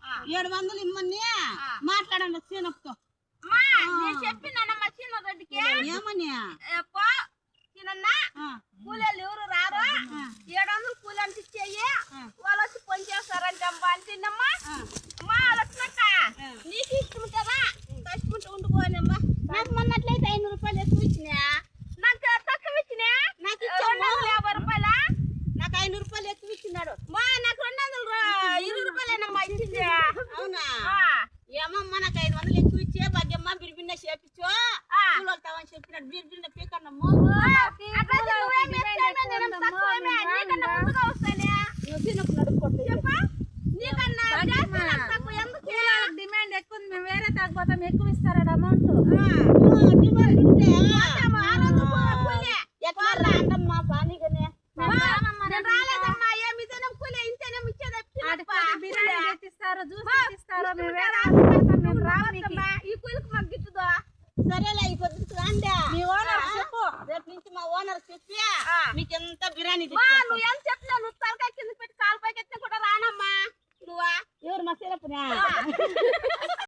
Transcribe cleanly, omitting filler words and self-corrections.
700 ఇమ్మని మాట్లాడండి సీనప్పుతో. చెప్పినానమ్మా సీన రెడ్డికి ఏమని కూలీలు ఎవరు రారు 700 కూలి అంటే ఇచ్చేయి వాళ్ళు వచ్చి పని చేస్తారంటే అమ్మా అంటేనమ్మా మా వాళ్ళు వచ్చినాక నీకు ఇష్టం ఉంటుందా కష్టం ఉండిపోయినమ్మా. నాకు మొన్నట్లయితే 500 రూపాయలు ఎక్కువ ఇచ్చినా నాకు తక్కువ ఇచ్చినా నాకు 250 రూపాయల నాకు 500 రూపాయలు ఎక్కువ ఇచ్చినాడు మా నాకు 220 రూపాయలేనమ్మా ఇచ్చింది. అవునా ఏమమ్మా నాకు 500 ఎక్కువ ఇచ్చే భాగ్యమ్మ బిర్బిన్న చేపించు కూలవుతావని చెప్పినాడు. బిర్బిన్న పీకన్నమ్మో డిమాండ్ ఎక్కువ మేము వేరే తగ్గిపోతాం ఎక్కువ ఇస్తారా అమౌంట్ డిమాండ్ ఉంటే ఎట్లా రాండమ్మా పానీగానే రాలేదమ్మా ఏమిదేనా కూలి ఇంతేనే ఇచ్చేది ఇస్తారు జ్యూస్ ఇస్తారు ఈ కూలికి మాకు గిట్టుదో. సరేలే ఈ పొద్దుకు రాండి మీ ఓనర్ చెప్పు రేపు నుంచి మా ఓనర్ చెప్పి మీకు ఎంత బిర్యానీ నువ్వు ఏం చెప్పినా నువ్వు తలకాయ కింద పెట్టి కాలు పైకి ఎత్తిన కూడా రానమ్మా. ఎవరు మా సిరపునా